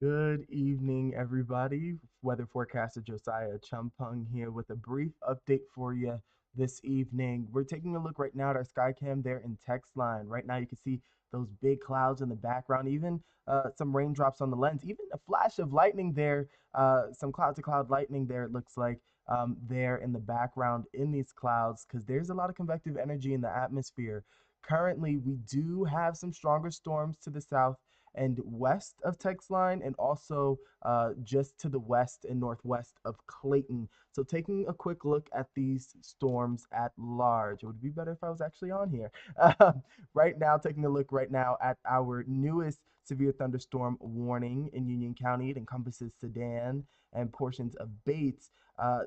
Good evening, everybody. Weather forecaster Josiah Acheampong here with a brief update for you this evening. We're taking a look right now at our sky cam there in text line. Right now, you can see those big clouds in the background, even some raindrops on the lens, even a flash of lightning there, some cloud to cloud lightning there, it looks like there in the background in these clouds, because there's a lot of convective energy in the atmosphere. Currently, we do have some stronger storms to the south and west of text line, and also just to the west and northwest of Clayton. So taking a quick look at these storms at large, it would be better if I was actually on here. Right now, taking a look right now at our newest severe thunderstorm warning in Union County. It encompasses Sedan and portions of Bates.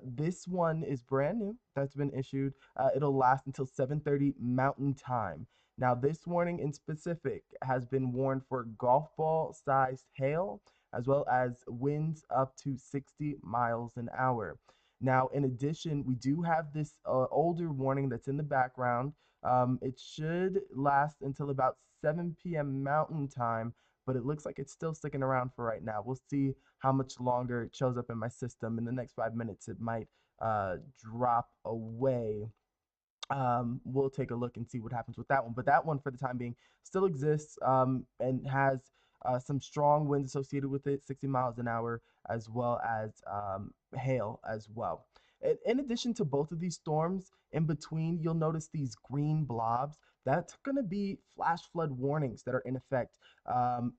This one is brand new. That's been issued. It'll last until 7:30 Mountain Time. Now, this warning in specific has been warned for golf ball sized hail, as well as winds up to 60 miles an hour. Now, in addition, we do have this older warning that's in the background. It should last until about 7 p.m. Mountain Time, but it looks like it's still sticking around for right now. We'll see how much longer it shows up in my system. In the next 5 minutes, it might drop away. We'll take a look and see what happens with that one. But that one, for the time being, still exists and has some strong winds associated with it, 60 miles an hour, as well as hail as well. In addition to both of these storms, in between, you'll notice these green blobs. That's going to be flash flood warnings that are in effect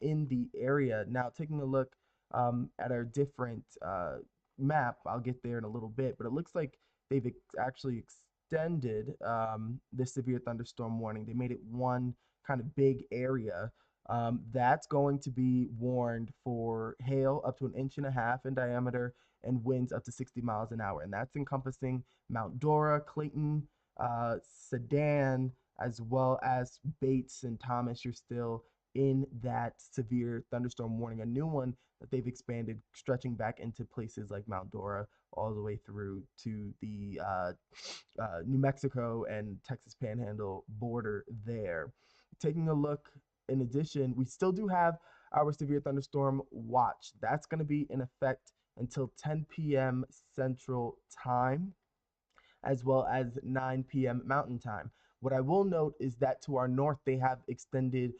in the area. Now, taking a look at our different map, I'll get there in a little bit, but it looks like they've actually extended the severe thunderstorm warning. They made it one kind of big area. That's going to be warned for hail up to an inch and a half in diameter and winds up to 60 miles an hour. And that's encompassing Mount Dora, Clayton, Sedan, as well as Bates and Thomas. You're still in that severe thunderstorm warning. A new one that they've expanded, stretching back into places like Mount Dora all the way through to the New Mexico and Texas Panhandle border there. Taking a look, in addition, we still do have our severe thunderstorm watch. That's going to be in effect until 10 p.m. Central Time, as well as 9 p.m. Mountain Time. What I will note is that to our north, they have extended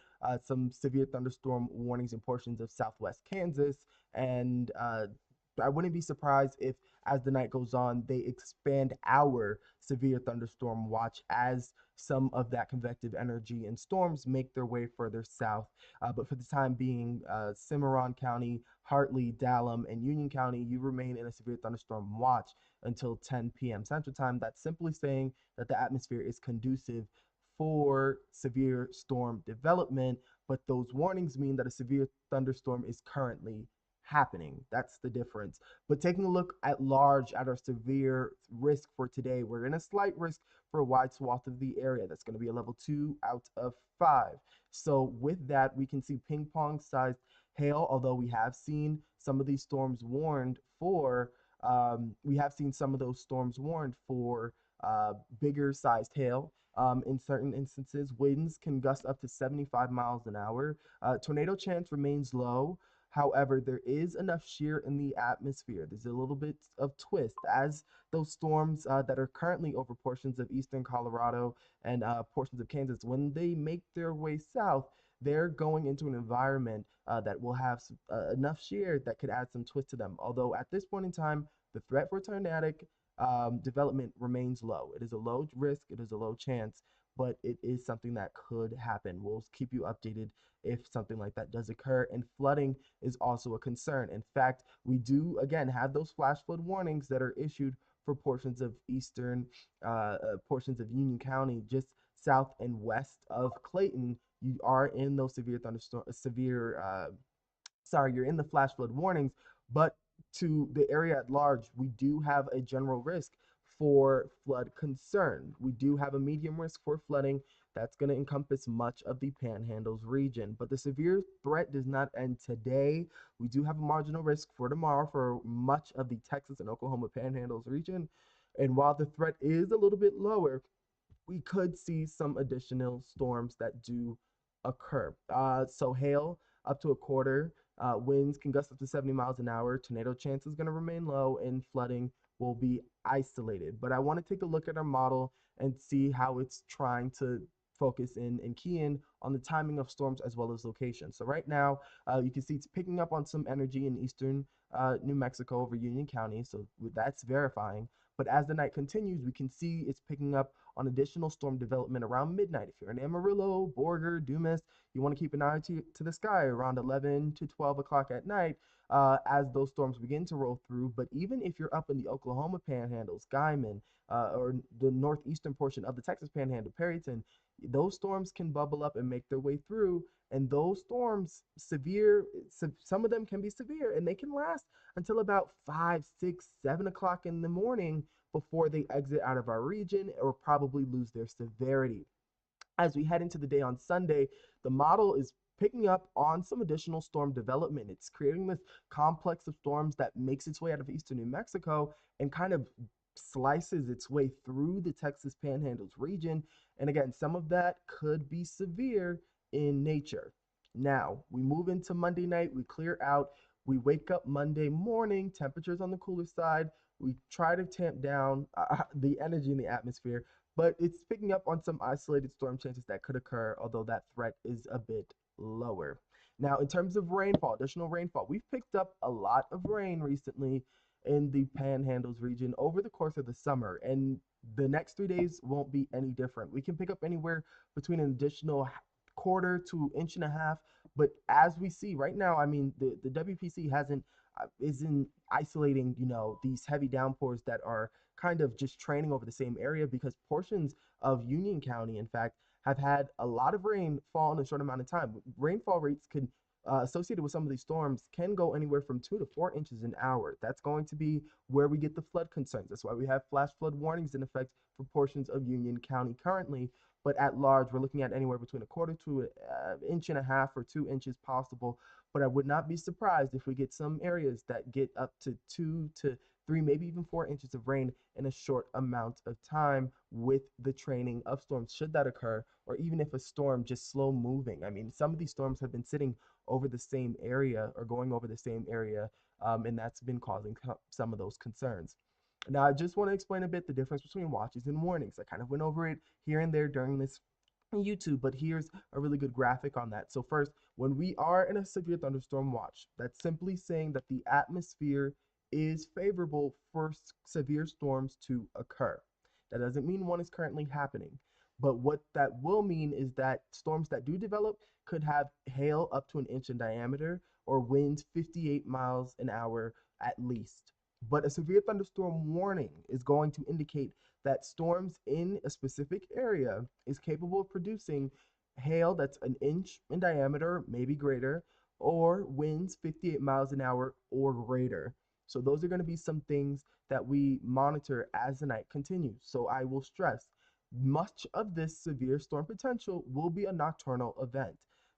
some severe thunderstorm warnings in portions of southwest Kansas. And I wouldn't be surprised if, as the night goes on, they expand our severe thunderstorm watch as some of that convective energy and storms make their way further south. But for the time being, Cimarron County, Hartley, Dallam, and Union County, you remain in a severe thunderstorm watch until 10 p.m. Central Time. That's simply saying that the atmosphere is conducive for severe storm development, but those warnings mean that a severe thunderstorm is currently happening. That's the difference. But taking a look at large at our severe risk for today, we're in a slight risk for a wide swath of the area. That's going to be a level 2 out of 5. So with that, we can see ping pong sized hail, although we have seen some of these storms warned for we have seen some of those storms warned for bigger sized hail. In certain instances, winds can gust up to 75 miles an hour. Tornado chance remains low. However, there is enough shear in the atmosphere. There's a little bit of twist as those storms that are currently over portions of eastern Colorado and portions of Kansas, when they make their way south, they're going into an environment that will have enough shear that could add some twist to them. Although at this point in time, the threat for tornadic development remains low. It is a low risk, it is a low chance, but it is something that could happen. We'll keep you updated if something like that does occur. And flooding is also a concern. In fact, we do again have those flash flood warnings that are issued for portions of eastern portions of Union County, just south and west of Clayton. You are in those severe thunderstorm, you're in the flash flood warnings, but to the area at large, we do have a general risk for flood concern. We do have a medium risk for flooding that's going to encompass much of the Panhandles region. But the severe threat does not end today. We do have a marginal risk for tomorrow for much of the Texas and Oklahoma Panhandles region. And while the threat is a little bit lower, we could see some additional storms that do occur. So hail up to a quarter Winds can gust up to 70 miles an hour. Tornado chance is going to remain low, and flooding will be isolated. But I want to take a look at our model and see how it's trying to focus in and key in on the timing of storms as well as location. So right now, you can see it's picking up on some energy in eastern New Mexico over Union County. So that's verifying. But as the night continues, we can see it's picking up on additional storm development around midnight. If you're in Amarillo, Borger, Dumas, you want to keep an eye to the sky around 11 to 12 o'clock at night as those storms begin to roll through. But even if you're up in the Oklahoma Panhandles, Guyman, or the northeastern portion of the Texas Panhandle, Perryton, those storms can bubble up and make their way through. And those storms, some of them can be severe, and they can last until about 5, 6, 7 o'clock in the morning before they exit out of our region or probably lose their severity. As we head into the day on Sunday, the model is picking up on some additional storm development. It's creating this complex of storms that makes its way out of eastern New Mexico and kind of slices its way through the Texas Panhandles region. And again, some of that could be severe in nature. Now, we move into Monday night, we clear out, we wake up Monday morning, temperatures on the cooler side. We try to tamp down the energy in the atmosphere, but it's picking up on some isolated storm chances that could occur, although that threat is a bit lower. Now, in terms of rainfall, additional rainfall, we've picked up a lot of rain recently in the Panhandles region over the course of the summer, and the next 3 days won't be any different. We can pick up anywhere between an additional quarter to inch and a half, but as we see right now, I mean, the WPC isn't isolating, these heavy downpours that are kind of just training over the same area, because portions of Union County, in fact, have had a lot of rain fall in a short amount of time. Rainfall rates can associated with some of these storms can go anywhere from 2 to 4 inches an hour. That's going to be where we get the flood concerns. That's why we have flash flood warnings in effect for portions of Union County currently. But at large, we're looking at anywhere between a quarter to an inch and a half or 2 inches possible. But I would not be surprised if we get some areas that get up to 2 to 3, maybe even 4 inches of rain in a short amount of time with the training of storms, should that occur, or even if a storm just slow moving. I mean, some of these storms have been sitting over the same area or going over the same area, and that's been causing some of those concerns. Now, I just want to explain a bit the difference between watches and warnings. I kind of went over it here and there during this YouTube, but here's a really good graphic on that. So first, when we are in a severe thunderstorm watch, that's simply saying that the atmosphere is favorable for severe storms to occur. That doesn't mean one is currently happening, but what that will mean is that storms that do develop could have hail up to an inch in diameter or winds 58 miles an hour at least. But a severe thunderstorm warning is going to indicate that storms in a specific area is capable of producing hail that's an inch in diameter, maybe greater, or winds 58 miles an hour or greater. So those are going to be some things that we monitor as the night continues. So I will stress, much of this severe storm potential will be a nocturnal event.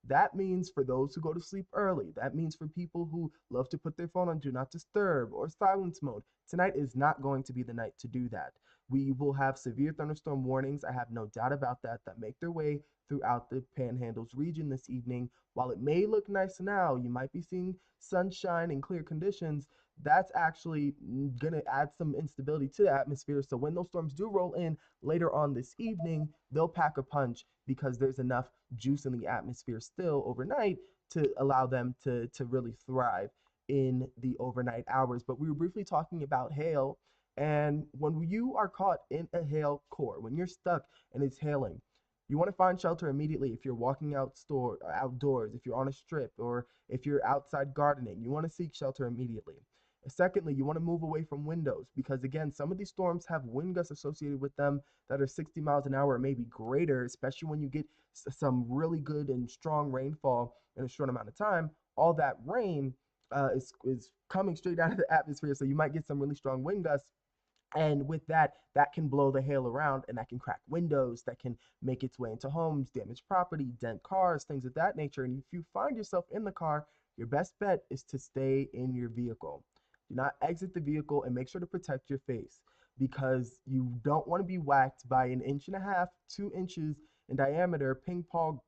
That means for those who go to sleep early, that means for people who love to put their phone on do not disturb or silence mode, tonight is not going to be the night to do that. We will have severe thunderstorm warnings, I have no doubt about that, that make their way throughout the Panhandles region this evening. While it may look nice now, you might be seeing sunshine and clear conditions, that's actually going to add some instability to the atmosphere. So when those storms do roll in later on this evening, they'll pack a punch because there's enough juice in the atmosphere still overnight to allow them to really thrive in the overnight hours. But we were briefly talking about hail. And when you are caught in a hail core, when you're stuck and it's hailing, you want to find shelter immediately. If you're walking outdoors, if you're on a strip, or if you're outside gardening, you want to seek shelter immediately. Secondly, you want to move away from windows because, again, some of these storms have wind gusts associated with them that are 60 miles an hour or maybe greater, especially when you get some really good and strong rainfall in a short amount of time. All that rain is coming straight out of the atmosphere, so you might get some really strong wind gusts. And with that, that can blow the hail around and that can crack windows, that can make its way into homes, damage property, dent cars, things of that nature. And if you find yourself in the car, your best bet is to stay in your vehicle. Do not exit the vehicle and make sure to protect your face because you don't want to be whacked by an inch and a half, 2 inches in diameter ping pong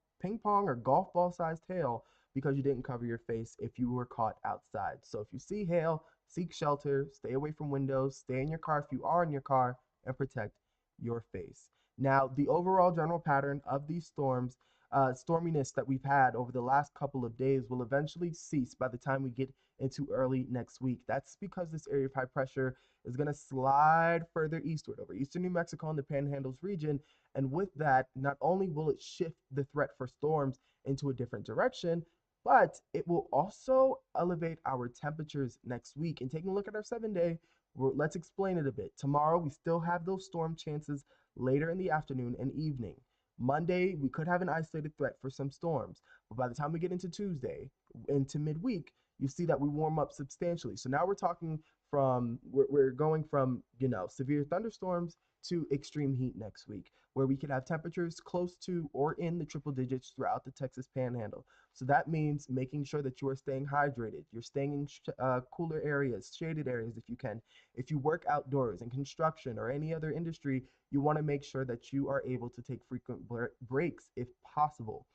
or golf ball sized hail because you didn't cover your face if you were caught outside. So if you see hail, seek shelter, stay away from windows, stay in your car if you are in your car, and protect your face. Now, the overall general pattern of these storms, storminess that we've had over the last couple of days will eventually cease by the time we get into early next week. That's because this area of high pressure is going to slide further eastward over eastern New Mexico and the Panhandles region. And with that, not only will it shift the threat for storms into a different direction, but it will also elevate our temperatures next week. And taking a look at our 7 day, let's explain it a bit. Tomorrow, we still have those storm chances later in the afternoon and evening. Monday, we could have an isolated threat for some storms. But by the time we get into Tuesday, into midweek, you see that we warm up substantially. So now we're talking we're going from, severe thunderstorms to extreme heat next week, where we could have temperatures close to or in the triple digits throughout the Texas Panhandle. So that means making sure that you are staying hydrated, you're staying in cooler areas, shaded areas if you can. If you work outdoors in construction or any other industry, you want to make sure that you are able to take frequent breaks if possible.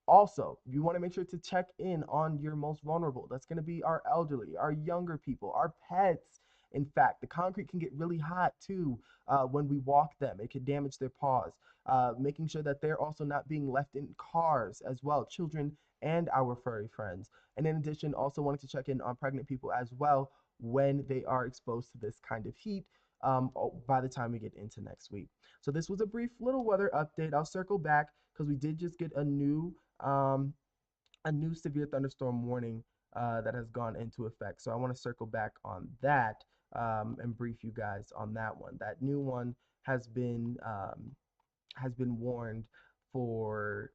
Also, you want to make sure to check in on your most vulnerable. That's going to be our elderly, our younger people, our pets. In fact, the concrete can get really hot too when we walk them. It can damage their paws. Making sure that they're also not being left in cars as well, children and our furry friends. And in addition, also wanting to check in on pregnant people as well when they are exposed to this kind of heat by the time we get into next week. So this was a brief little weather update. I'll circle back because we did just get um, a new severe thunderstorm warning that has gone into effect. So I want to circle back on that and brief you guys on that one. That new one has been warned for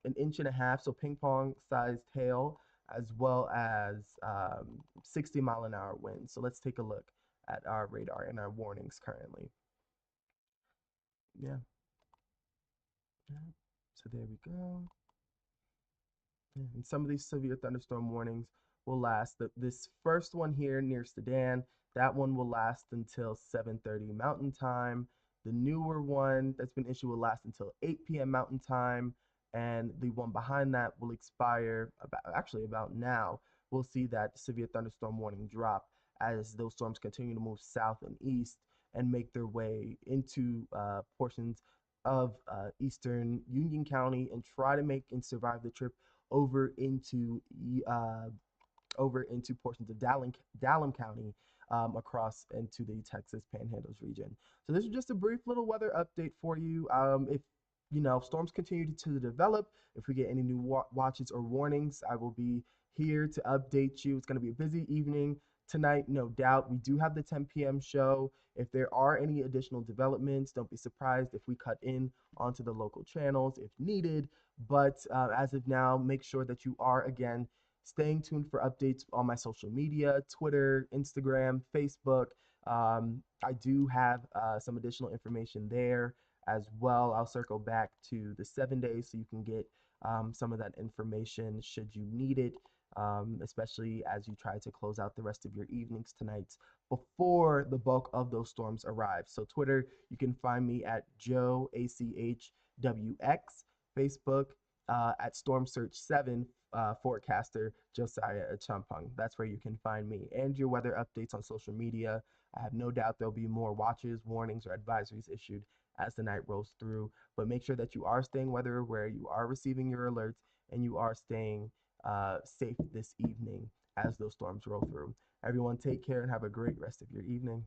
an inch and a half, so ping pong sized hail, as well as 60-mile-an-hour winds. So let's take a look at our radar and our warnings currently. Yeah, yeah. So there we go. And some of these severe thunderstorm warnings will last. This first one here near Sedan, that one will last until 7:30 Mountain Time. The newer one that's been issued will last until 8 p.m. Mountain Time, and the one behind that will expire about now. We'll see that severe thunderstorm warning drop as those storms continue to move south and east and make their way into portions of eastern Union County and try to make and survive the trip over into uh, over into portions of Dallam County across into the Texas Panhandles region. So this is just a brief little weather update for you. If storms continue to develop, if we get any new watches or warnings, I will be here to update you. It's going to be a busy evening tonight, no doubt. We do have the 10 p.m. show. If there are any additional developments, don't be surprised if we cut in onto the local channels if needed. But as of now, make sure that you are, again, staying tuned for updates on my social media, Twitter, Instagram, Facebook. I do have some additional information there as well. I'll circle back to the 7 days so you can get some of that information should you need it, especially as you try to close out the rest of your evenings tonight before the bulk of those storms arrive. So Twitter, you can find me at Joe ACHWX, Facebook at Storm Search 7 forecaster Josiah Acheampong. That's where you can find me and your weather updates on social media. I have no doubt there'll be more watches, warnings, or advisories issued as the night rolls through. But make sure that you are staying weather aware, you are receiving your alerts, and you are staying safe this evening as those storms roll through. Everyone, take care and have a great rest of your evening.